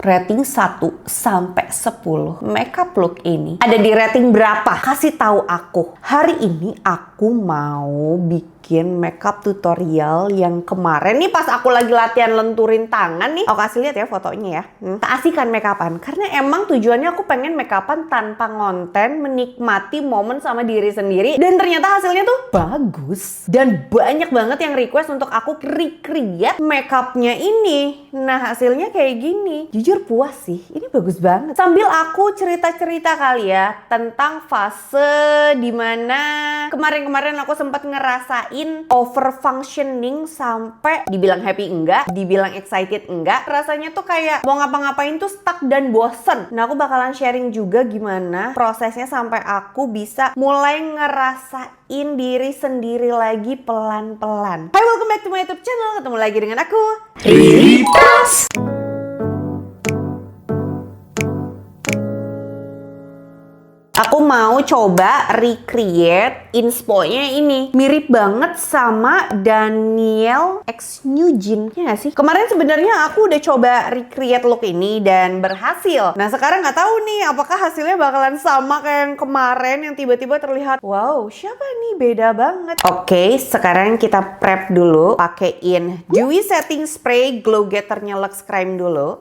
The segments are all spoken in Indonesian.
Rating 1 sampai 10. Makeup look ini ada di rating berapa? Kasih tahu aku. Hari ini aku mau bikin makeup tutorial yang kemarin nih pas aku lagi latihan lenturin tangan nih. Aku kasih lihat ya fotonya ya. Keasikan makeupan. Karena emang tujuannya aku pengen makeupan tanpa ngonten, menikmati momen sama diri sendiri. Dan ternyata hasilnya tuh bagus. Dan banyak banget yang request untuk aku recreate makeupnya ini. Nah hasilnya kayak gini. Jujur puas sih, ini bagus banget. Sambil aku cerita-cerita kali ya tentang fase dimana kemarin-kemarin aku sempat ngerasain over functioning sampai dibilang happy enggak, dibilang excited enggak. Rasanya tuh kayak mau ngapa-ngapain tuh stuck dan bosen. Nah aku bakalan sharing juga gimana prosesnya sampai aku bisa mulai ngerasain diri sendiri lagi pelan-pelan. Hai, welcome back to my YouTube channel. Ketemu lagi dengan aku, Ripas. Aku mau coba recreate inspo-nya ini. Mirip banget sama Daniel X Nugent, ya gak sih? Kemarin sebenarnya aku udah coba recreate look ini dan berhasil. Nah sekarang nggak tahu nih apakah hasilnya bakalan sama kayak yang kemarin yang tiba-tiba terlihat wow, siapa nih, beda banget. Oke, sekarang kita prep dulu. Pakein Dewy Setting Spray Glow Getternya Luxe Crime dulu.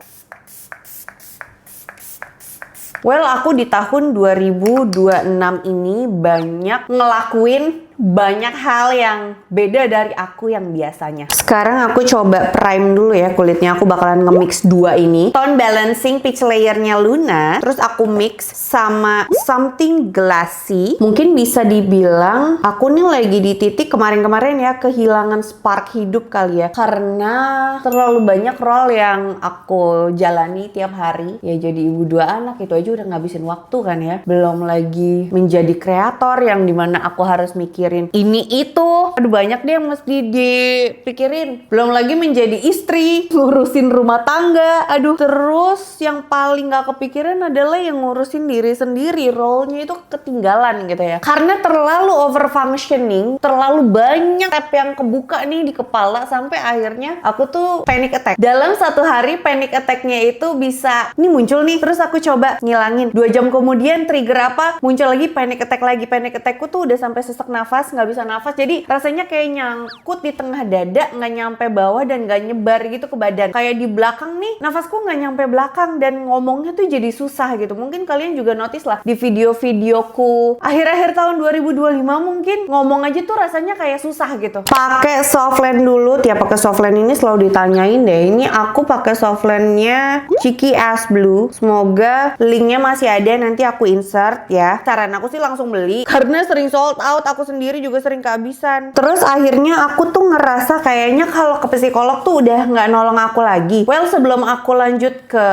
Well, aku di tahun 2026 ini banyak ngelakuin banyak hal yang beda dari aku yang biasanya. Sekarang aku coba prime dulu ya kulitnya. Aku bakalan nge-mix dua ini. Tone balancing peach layernya Luna. Terus aku mix sama something glassy. Mungkin bisa dibilang aku nih lagi di titik kemarin-kemarin ya kehilangan spark hidup kali ya. Karena terlalu banyak role yang aku jalani tiap hari. Ya jadi ibu dua anak itu aja udah ngabisin waktu kan ya. Belum lagi menjadi kreator yang dimana aku harus mikir ini itu, aduh banyak deh yang mesti dipikirin. Belum lagi menjadi istri, ngurusin rumah tangga, aduh. Terus yang paling gak kepikiran adalah yang ngurusin diri sendiri. Role-nya itu ketinggalan gitu ya. Karena terlalu over functioning, terlalu banyak tab yang kebuka nih di kepala sampai akhirnya aku tuh panic attack. Dalam satu hari panic attack-nya itu bisa ini muncul nih, terus aku coba ngilangin. 2 jam kemudian trigger apa? Muncul lagi panic attack lagi. Panic attack-ku tuh udah sampai sesak nafas, nggak bisa nafas, jadi rasanya kayak nyangkut di tengah dada, nggak nyampe bawah dan nggak nyebar gitu ke badan. Kayak di belakang nih, nafasku nggak nyampe belakang dan ngomongnya tuh jadi susah gitu. Mungkin kalian juga notice lah di video-videoku akhir-akhir tahun 2025 mungkin ngomong aja tuh rasanya kayak susah gitu. Pakai softland dulu, tiap pakai softland ini selalu ditanyain deh. Ini aku pakai softlandnya Cheeky Ass Blue. Semoga linknya masih ada, nanti aku insert ya. Saran aku sih langsung beli karena sering sold out. Aku sendiri juga sering kehabisan. Terus akhirnya aku tuh ngerasa kayaknya kalau ke psikolog tuh udah nggak nolong aku lagi. Well, sebelum aku lanjut ke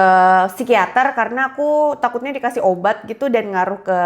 psikiater karena aku takutnya dikasih obat gitu dan ngaruh ke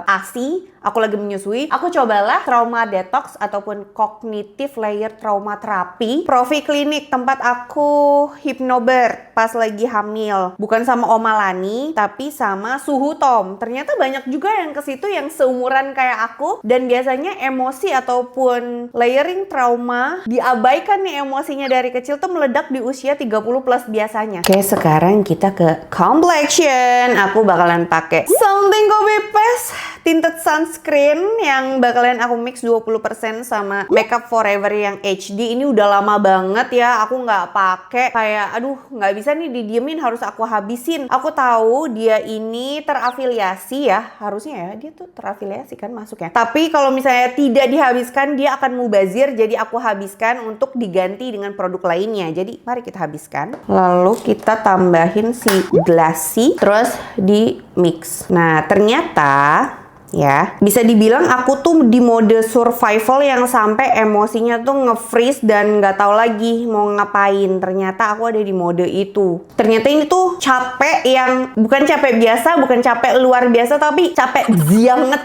ASI, aku lagi menyusui, aku cobalah trauma detox ataupun cognitive layer trauma terapi Profi Klinik, tempat aku hypnobirth pas lagi hamil. Bukan sama Oma Lani, tapi sama Suhu Tom. Ternyata banyak juga yang ke situ yang seumuran kayak aku dan biasanya emosi ataupun layering trauma diabaikan nih, emosinya dari kecil tuh meledak di usia 30 plus biasanya. Oke, sekarang kita ke complexion. Aku bakalan pakai something copy paste tinted sunscreen yang bakalan aku mix 20% sama Makeup Forever yang HD. Ini udah lama banget ya aku nggak pakai, kayak aduh nggak bisa nih didiemin, harus aku habisin. Aku tahu dia ini terafiliasi ya, harusnya ya dia tuh terafiliasi kan masuknya. Tapi kalau misalnya tidak dihabiskan dia akan mubazir, jadi aku habiskan untuk diganti dengan produk lainnya. Jadi mari kita habiskan. Lalu kita tambahin si glassy, terus di mix. Nah ternyata ya, bisa dibilang aku tuh di mode survival yang sampai emosinya tuh nge-freeze dan nggak tahu lagi mau ngapain. Ternyata aku ada di mode itu. Ternyata ini tuh capek yang bukan capek biasa, bukan capek luar biasa, tapi capek banget.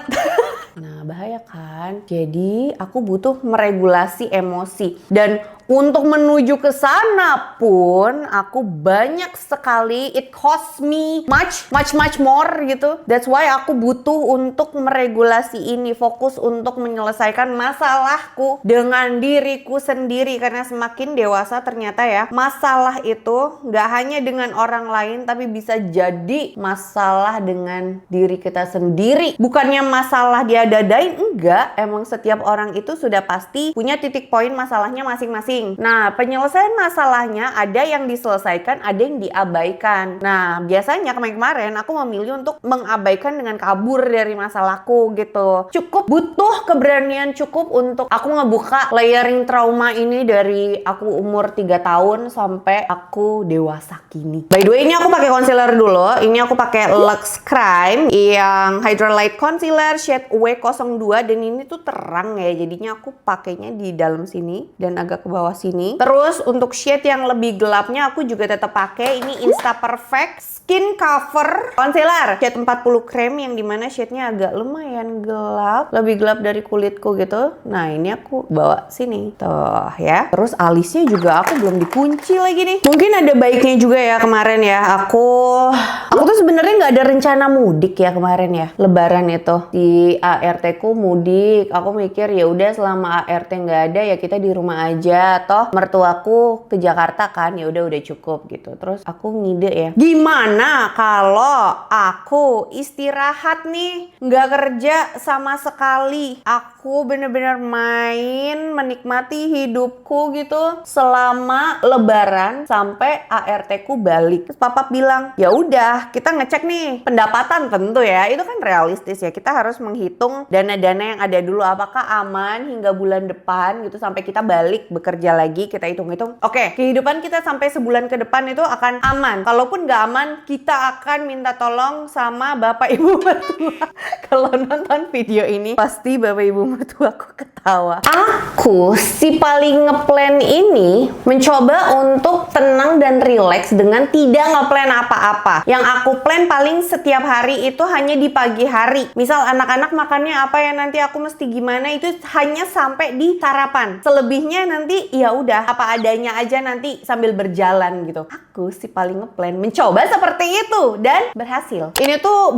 Nah bahaya kan? kan. Jadi aku butuh meregulasi emosi. Dan untuk menuju ke sana pun aku banyak sekali, it cost me much more gitu. That's why aku butuh untuk meregulasi ini, fokus untuk menyelesaikan masalahku dengan diriku sendiri. Karena semakin dewasa ternyata ya, masalah itu nggak hanya dengan orang lain, tapi bisa jadi masalah dengan diri kita sendiri. Bukannya masalah diadadain, enggak. Emang setiap orang itu sudah pasti punya titik poin masalahnya masing-masing. Nah, penyelesaian masalahnya ada yang diselesaikan, ada yang diabaikan. Nah, biasanya kemarin aku memilih untuk mengabaikan dengan kabur dari masalahku gitu. Cukup butuh keberanian cukup untuk aku ngebuka layering trauma ini dari aku umur 3 tahun sampai aku dewasa kini. By the way, ini aku pakai concealer dulu. Ini aku pakai Lux Crime yang Hydralight Concealer shade W02 dan ini tuh terang ya. Jadinya aku pakainya di dalam sini dan agak ke bawah sini. Terus untuk shade yang lebih gelapnya aku juga tetap pakai ini Insta Perfect Skin Cover Concealer shade 40 Cream yang dimana shade-nya agak lumayan gelap, lebih gelap dari kulitku gitu. Nah, ini aku bawa sini tuh ya. Terus alisnya juga aku belum dikunci lagi nih. Mungkin ada baiknya juga ya kemarin ya. Aku tuh sebenarnya nggak ada rencana mudik ya kemarin ya. Lebaran itu di ART ku mudik. Aku mikir ya udah selama ART nggak ada ya kita di rumah aja. Toh mertuaku ke Jakarta kan, ya udah cukup gitu. Terus aku ngide ya, gimana kalau aku istirahat nih, nggak kerja sama sekali, aku bener-bener main menikmati hidupku gitu selama Lebaran sampai ART ku balik. Terus papa bilang ya udah kita ngecek nih pendapatan, tentu ya itu kan realistis ya, kita harus menghitung dana-dana yang ada dulu apakah aman hingga bulan depan gitu sampai kita balik bekerja lagi. Kita hitung-hitung, oke, kehidupan kita sampai sebulan ke depan itu akan aman. Kalaupun nggak aman, kita akan minta tolong sama bapak ibu mertua. Kalau nonton video ini, pasti bapak ibu mertuaku ketawa. Aku si paling ngeplan ini mencoba untuk tenang dan relax dengan tidak ngeplan apa-apa. Yang aku plan paling setiap hari itu hanya di pagi hari. Misal anak-anak makannya apa ya, nanti aku mesti gimana, itu hanya sampai di sarapan. Selebihnya nanti ya udah apa adanya aja nanti sambil berjalan gitu. Aku sih paling ngeplan mencoba seperti itu dan berhasil. Ini tuh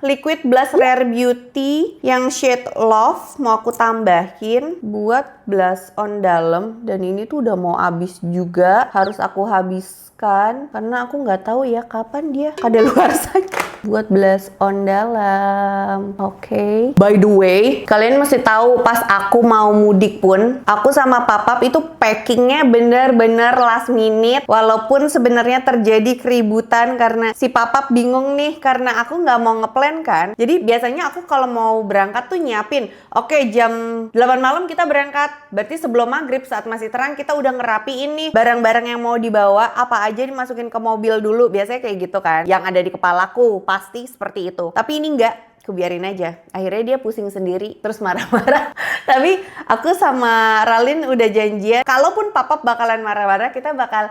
liquid blush Rare Beauty yang shade Love mau aku tambahin buat blush on dalam, dan ini tuh udah mau habis juga, harus aku habiskan karena aku nggak tahu ya kapan dia kadaluarsanya. Buat blush on dalam. Oke. By the way, kalian mesti tahu pas aku mau mudik pun, aku sama papap itu packingnya bener-bener last minute. Walaupun sebenarnya terjadi keributan karena si papap bingung nih karena aku nggak mau ngeplan kan. Jadi biasanya aku kalau mau berangkat tuh nyiapin, oke, jam 8 malam kita berangkat. Berarti sebelum maghrib saat masih terang kita udah ngerapiin nih barang-barang yang mau dibawa, apa aja dimasukin ke mobil dulu. Biasanya kayak gitu kan. Yang ada di kepalaku pasti seperti itu. Tapi ini enggak, kebiarin aja. Akhirnya dia pusing sendiri, terus marah-marah. Tapi aku sama Ralin udah janjian, kalaupun papap bakalan marah-marah, kita bakal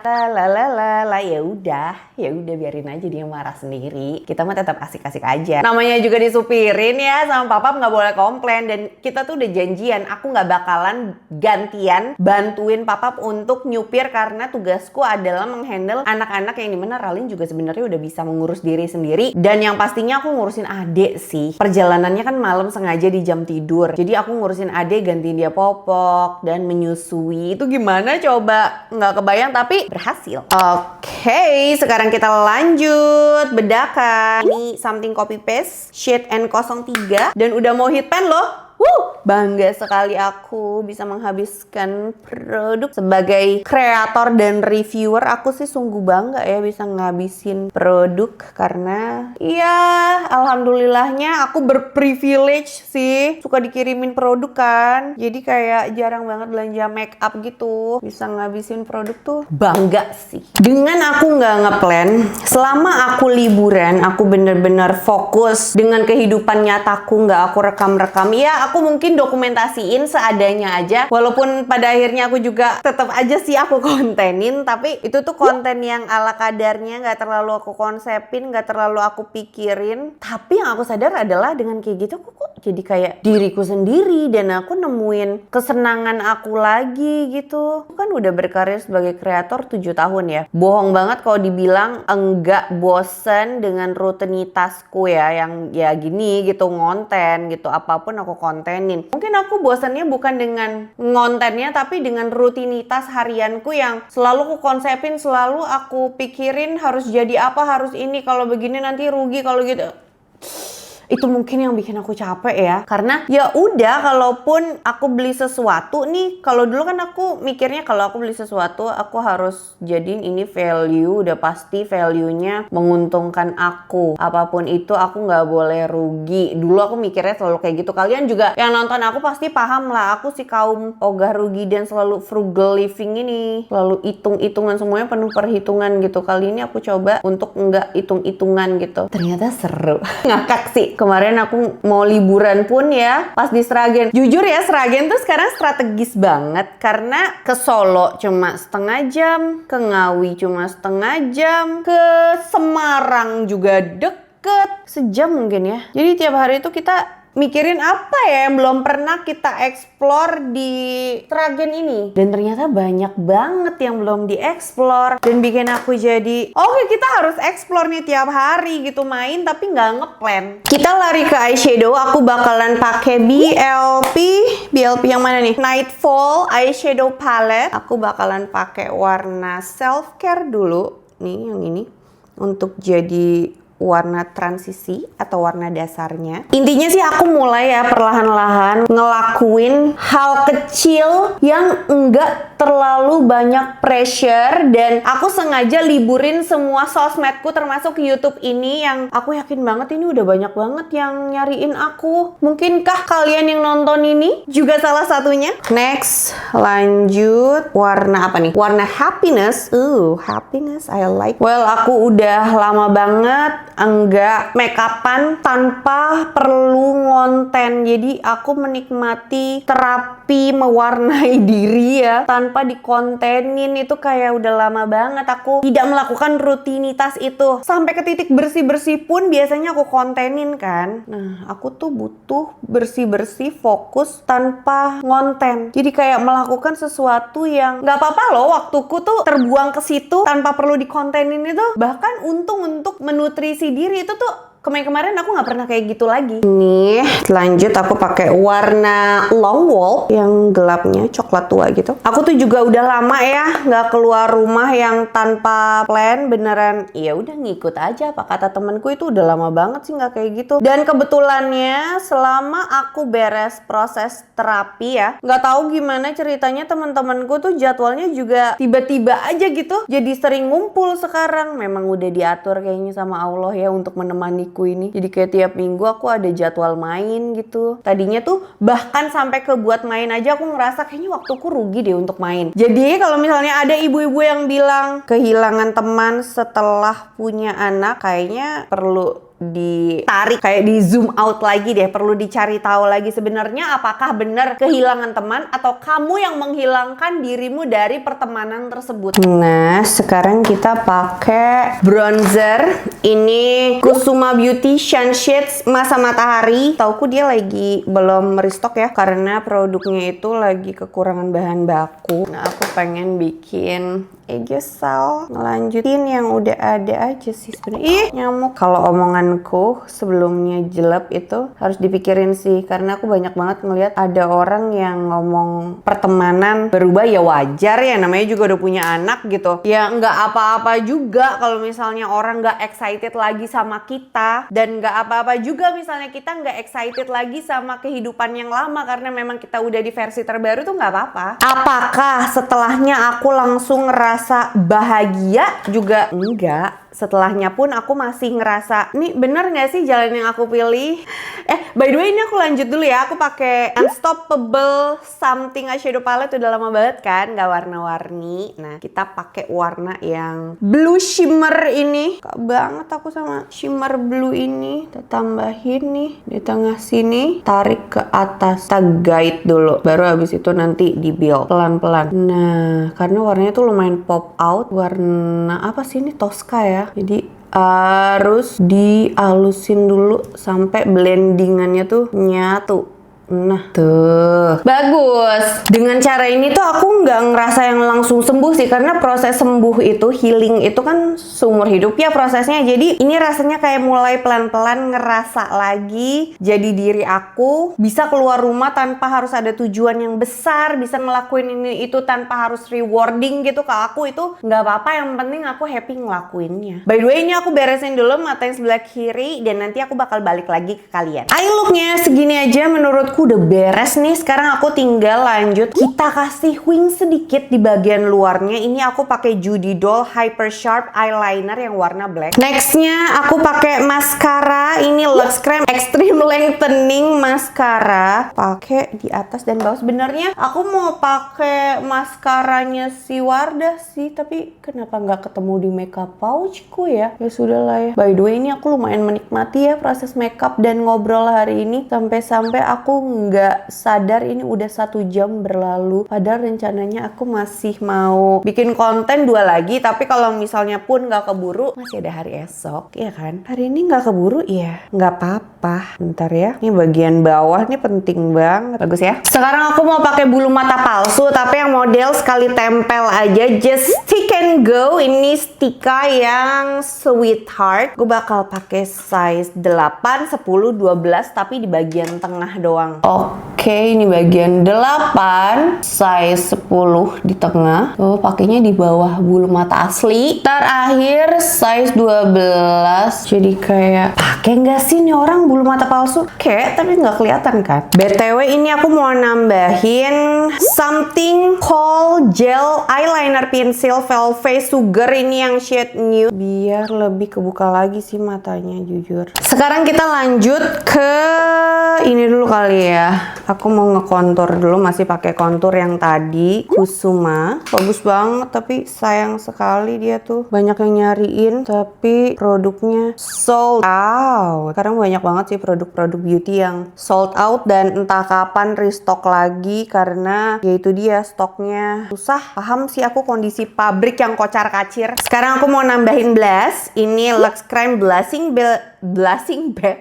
ya udah biarin aja dia marah sendiri. Kita mah tetap asik-asik aja. Namanya juga disupirin ya, sama papap nggak boleh komplain. Dan kita tuh udah janjian, aku nggak bakalan gantian bantuin papap untuk nyupir karena tugasku adalah menghandle anak-anak yang dimana Ralin juga sebenarnya udah bisa mengurus diri sendiri. Dan yang pastinya aku ngurusin adik sih. Perjalanannya kan malam sengaja di jam tidur. Jadi aku ngurusin adik, gantiin dia popok dan menyusui. Itu gimana coba? Nggak kebayang tapi berhasil. Oke, sekarang kita lanjut bedakan. Ini something copy paste shade N03 dan udah mau hit pan loh. Bangga sekali aku bisa menghabiskan produk sebagai kreator dan reviewer. Aku sih sungguh bangga ya bisa ngabisin produk karena ya alhamdulillahnya aku berprivilege sih suka dikirimin produk kan. Jadi kayak jarang banget belanja make up gitu. Bisa ngabisin produk tuh bangga sih. Dengan aku nggak ngeplan, selama aku liburan aku bener-bener fokus dengan kehidupan nyataku, nggak aku rekam-rekam. Ya aku mungkin dokumentasiin seadanya aja. Walaupun pada akhirnya aku juga tetap aja sih aku kontenin, tapi itu tuh konten yang ala kadarnya, nggak terlalu aku konsepin, nggak terlalu aku pikirin. Tapi yang aku sadar adalah dengan kayak gitu aku kok jadi kayak diriku sendiri dan aku nemuin kesenangan aku lagi gitu. Aku kan udah berkarir sebagai kreator 7 tahun ya. Bohong banget kalau dibilang enggak bosen dengan rutinitasku ya, yang ya gini gitu, ngonten gitu, apapun aku kontenin. Mungkin aku bosannya bukan dengan ngontennya, tapi dengan rutinitas harianku yang selalu aku konsepin, selalu aku pikirin harus jadi apa, harus ini, kalau begini nanti rugi, kalau gitu. Itu mungkin yang bikin aku capek ya, karena ya udah, kalaupun aku beli sesuatu nih, kalau dulu kan aku mikirnya kalau aku beli sesuatu aku harus jadiin ini value, udah pasti value-nya menguntungkan aku, apapun itu aku nggak boleh rugi. Dulu aku mikirnya selalu kayak gitu. Kalian juga yang nonton aku pasti paham lah, aku si kaum ogah rugi dan selalu frugal living ini, selalu hitung-hitungan, semuanya penuh perhitungan gitu. Kali ini aku coba untuk nggak hitung-hitungan gitu, ternyata seru. Ngakak sih. Kemarin aku mau liburan pun ya, pas di Sragen. Jujur ya, Sragen tuh sekarang strategis banget. Karena ke Solo cuma setengah jam, ke Ngawi cuma setengah jam, ke Semarang juga deket, sejam mungkin ya. Jadi tiap hari itu kita mikirin apa ya yang belum pernah kita explore di Sragen ini. Dan ternyata banyak banget yang belum dieksplor. Dan bikin aku jadi, oke, kita harus explore nih tiap hari gitu, main tapi nggak ngeplan. Kita lari ke eyeshadow. Aku bakalan pakai BLP yang mana nih? Nightfall eyeshadow palette. Aku bakalan pakai warna self care dulu. Nih yang ini. Untuk jadi warna transisi atau warna dasarnya. Intinya sih aku mulai ya perlahan-lahan ngelakuin hal kecil yang enggak terlalu banyak pressure, dan aku sengaja liburin semua sosmedku termasuk YouTube ini yang aku yakin banget ini udah banyak banget yang nyariin aku. Mungkinkah kalian yang nonton ini juga salah satunya? Next, lanjut warna apa nih? Warna happiness. Happiness I like. Well, aku udah lama banget enggak makeupan tanpa perlu ngonten. Jadi aku menikmati terapi mewarnai diri ya tanpa dikontenin. Itu kayak udah lama banget aku tidak melakukan rutinitas itu. Sampai ke titik bersih-bersih pun biasanya aku kontenin kan. Nah, aku tuh butuh bersih-bersih, fokus tanpa ngonten. Jadi kayak melakukan sesuatu yang nggak apa-apa loh waktuku tuh terbuang ke situ tanpa perlu dikontenin itu. Bahkan untung untuk menutrisi diri itu tuh kemarin aku nggak pernah kayak gitu lagi. Nih, lanjut aku pakai warna long wall yang gelapnya coklat tua gitu. Aku tuh juga udah lama ya nggak keluar rumah yang tanpa plan, beneran ya udah ngikut aja apa kata temenku. Itu udah lama banget sih nggak kayak gitu. Dan kebetulannya selama aku beres proses terapi ya, nggak tahu gimana ceritanya, teman-temanku tuh jadwalnya juga tiba-tiba aja gitu jadi sering ngumpul sekarang. Memang udah diatur kayaknya sama Allah ya untuk menemani ini. Jadi kayak tiap minggu aku ada jadwal main gitu. Tadinya tuh bahkan sampai ke buat main aja aku ngerasa kayaknya waktuku rugi deh untuk main. Jadi kalau misalnya ada ibu-ibu yang bilang kehilangan teman setelah punya anak, kayaknya perlu ditarik, kayak di zoom out lagi deh, perlu dicari tahu lagi sebenarnya apakah benar kehilangan teman atau kamu yang menghilangkan dirimu dari pertemanan tersebut. Nah, sekarang kita pakai bronzer. Ini Kusuma Beauty Shine Shades Masa Matahari. Tauku dia lagi belum restock ya, karena produknya itu lagi kekurangan bahan baku. Nah, aku pengen bikin gesal, ngelanjutin yang udah ada aja sih sebenarnya. Ih, nyamuk. Kalau omonganku sebelumnya jelek itu harus dipikirin sih, karena aku banyak banget ngeliat ada orang yang ngomong pertemanan berubah. Ya wajar ya, namanya juga udah punya anak gitu. Ya nggak apa-apa juga kalau misalnya orang nggak excited lagi sama kita, dan nggak apa-apa juga misalnya kita nggak excited lagi sama kehidupan yang lama karena memang kita udah di versi terbaru, tuh nggak apa-apa. Apakah setelahnya aku langsung ngerasa bahagia? Juga enggak. setelahnya pun aku masih ngerasa, ini bener nggak sih jalan yang aku pilih? By the way, ini aku lanjut dulu ya. Aku pakai Unstoppable Something Eyeshadow Palette, udah lama banget kan nggak warna-warni. Nah, kita pakai warna yang blue shimmer ini. Suka banget aku sama shimmer blue ini. Kita tambahin nih di tengah sini, tarik ke atas, kita guide dulu, baru habis itu nanti di build pelan-pelan. Nah, karena warnanya tuh lumayan pop out. Warna apa sih ini? Tosca ya. Jadi harus dihalusin dulu sampai blendingannya tuh nyatu. Nah, tuh bagus. Dengan cara ini tuh aku nggak ngerasa yang langsung sembuh sih, karena proses sembuh itu, healing itu kan seumur hidup ya prosesnya. Jadi ini rasanya kayak mulai pelan-pelan ngerasa lagi jadi diri aku, bisa keluar rumah tanpa harus ada tujuan yang besar, bisa ngelakuin ini itu tanpa harus rewarding gitu ke aku. Itu nggak apa-apa, yang penting aku happy ngelakuinnya. By the way, ini aku beresin dulu mata yang sebelah kiri, dan nanti aku bakal balik lagi ke kalian. Eye looknya segini aja menurutku udah beres nih. Sekarang aku tinggal lanjut, kita kasih wing sedikit di bagian luarnya. Ini aku pakai Judy Doll Hyper Sharp Eyeliner yang warna black. Nextnya aku pakai maskara. Ini Lux Creme Extreme Lengthening Mascara. Pakai di atas dan bawah. Sebenarnya aku mau pakai maskaranya si Wardah sih, tapi kenapa nggak ketemu di makeup pouchku ya? Ya sudah lah ya. By the way, ini aku lumayan menikmati ya proses makeup dan ngobrol hari ini. Sampai-sampai aku nggak sadar ini udah 1 jam berlalu. Padahal rencananya aku masih mau bikin konten 2 lagi, tapi kalau misalnya pun nggak keburu, masih ada hari esok, ya kan? Hari ini nggak keburu, ya nggak apa-apa. Bentar ya, ini bagian bawah nih penting banget. Bagus ya. Sekarang aku mau pakai bulu mata palsu, tapi yang model sekali tempel aja, just stick and go. Ini Stika yang Sweetheart. Gue bakal pakai size 8, 10, 12, tapi di bagian tengah doang. Oke, ini bagian 8, size 10 di tengah. Tuh, pakainya di bawah bulu mata asli. Terakhir size 12. Jadi kayak pakai nggak sih nih orang bulu mata palsu? Kayak tapi nggak kelihatan kan. BTW ini aku mau nambahin something called gel eyeliner pencil Velvet Sugar, ini yang shade nude, biar lebih kebuka lagi sih matanya jujur. Sekarang kita lanjut ke ini dulu kali ya. Aku mau ngekontur dulu, masih pakai kontur yang tadi Kusuma. Bagus banget, tapi sayang sekali dia tuh banyak yang nyariin, tapi produknya sold out. Sekarang banyak banget sih produk-produk beauty yang sold out dan entah kapan restock lagi, karena yaitu dia stoknya susah. Paham sih aku kondisi pabrik yang kocar-kacir. Sekarang aku mau nambahin blush. Ini Lux Creme Blushing Blush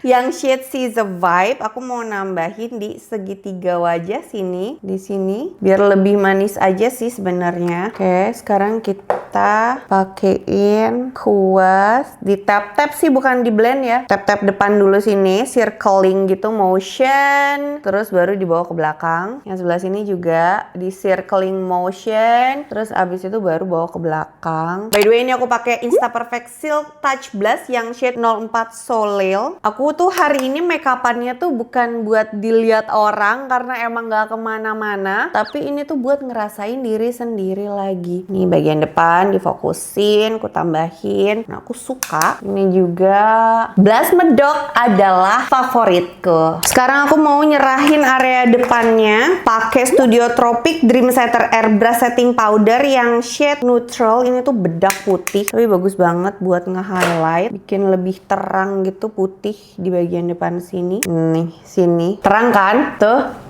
yang shade Caesar Vibe. Aku mau nambahin di segitiga wajah sini, di sini, biar lebih manis aja sih sebenarnya. Oke, sekarang kita pakein kuas, di tap-tap sih, bukan di blend ya. Tap-tap depan dulu sini, circling gitu motion, terus baru dibawa ke belakang. Yang sebelah sini juga di circling motion, terus abis itu baru bawa ke belakang. By the way, ini aku pakai Insta Perfect Silk Touch Blush yang shade 04 Soleil. Aku tuh hari ini makeupannya tuh bukan buat dilihat orang, karena emang gak kemana-mana, tapi ini tuh buat ngerasain diri sendiri lagi. Nih bagian depan difokusin, aku tambahin. Nah, aku suka. Ini juga blush medok adalah favoritku. Sekarang aku mau nyerahin area depannya pakai Studio Tropic Dream Setter Airbrush Setting Powder yang shade neutral. Ini tuh bedak putih, tapi bagus banget buat nge-highlight, bikin lebih terang gitu putih di bagian depan sini. Nih, sini. Terang kan?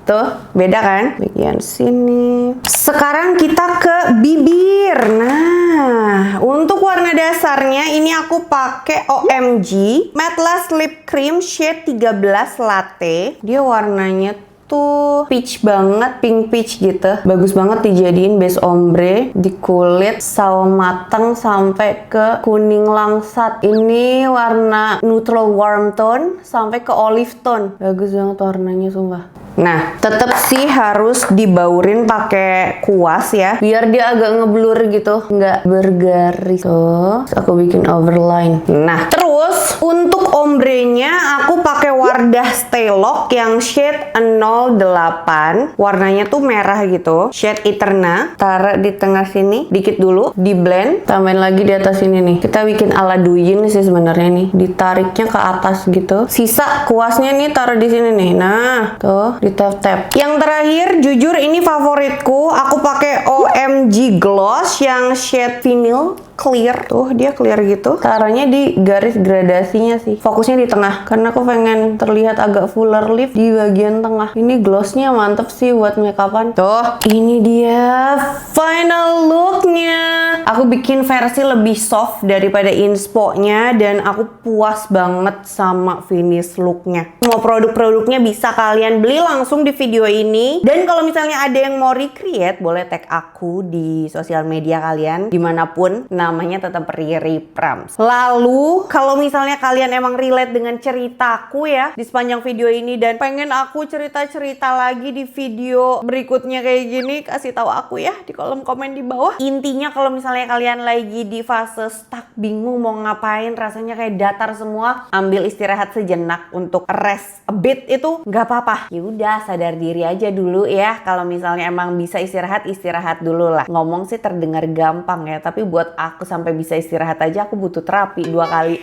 Tuh, beda kan? Bagian sini. Sekarang kita ke bibir. Nah, untuk warna dasarnya ini aku pakai OMG Matte Lash Lip Cream shade 13 Latte. Dia warnanya tuh peach banget, pink peach gitu. Bagus banget dijadiin base ombre di kulit sawo mateng sampai ke kuning langsat. Ini warna neutral warm tone sampai ke olive tone. Bagus banget warnanya sumpah. Nah, tetap sih harus dibaurin pakai kuas ya, biar dia agak ngeblur gitu, nggak bergaris. Tuh, aku bikin overline. Nah, terus Untuk ombrenya aku pakai Wardah Stay Lock yang shade 08. Warnanya tuh merah gitu. Shade Eterna. Taruh di tengah sini dikit dulu, di blend, tambahin lagi di atas sini nih. Kita bikin ala Douyin sih sebenarnya nih. Ditariknya ke atas gitu. Sisa kuasnya nih taruh di sini nih. Nah, tuh di tap-tap. Yang terakhir jujur ini favoritku. Aku pakai OMG Gloss yang shade Vinyl clear. Tuh dia clear gitu. Taruhnya di garis gradasinya sih. Fokusnya di tengah karena aku pengen terlihat agak fuller lip di bagian tengah. Ini glossnya mantep sih buat makeupan. Tuh, ini dia final looknya. Aku bikin versi lebih soft daripada inspo-nya dan aku puas banget sama finish looknya. Semua produk-produknya bisa kalian beli langsung di video ini. Dan kalau misalnya ada yang mau recreate, boleh tag aku di sosial media kalian dimanapun. Namanya tetap Riri Prams. Lalu kalau misalnya kalian emang relate dengan ceritaku ya di sepanjang video ini dan pengen aku cerita-cerita lagi di video berikutnya kayak gini, kasih tahu aku ya di kolom komen di bawah. Intinya kalau misalnya kalian lagi di fase stuck, bingung mau ngapain, rasanya kayak datar semua, ambil istirahat sejenak untuk rest a bit itu nggak apa-apa. Yaudah, sadar diri aja dulu ya. Kalau misalnya emang bisa istirahat, istirahat dulu lah. Ngomong sih terdengar gampang ya, tapi buat aku sampai bisa istirahat aja aku butuh terapi 2 kali.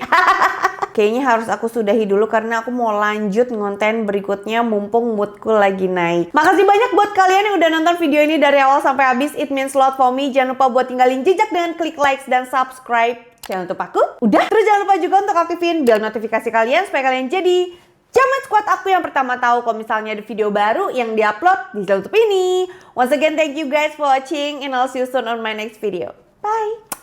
Kayaknya harus aku sudahi dulu karena aku mau lanjut konten berikutnya mumpung moodku lagi naik. Makasih banyak buat kalian yang udah nonton video ini dari awal sampai habis. It means a lot for me. Jangan lupa buat tinggalin jejak dengan klik likes dan subscribe channel YouTube aku. Udah, terus jangan lupa juga untuk aktifin bel notifikasi kalian supaya kalian jadi Jamet Squad aku yang pertama tahu kalau misalnya ada video baru yang diupload di channel YouTube ini. Once again, thank you guys for watching and I'll see you soon on my next video. Bye!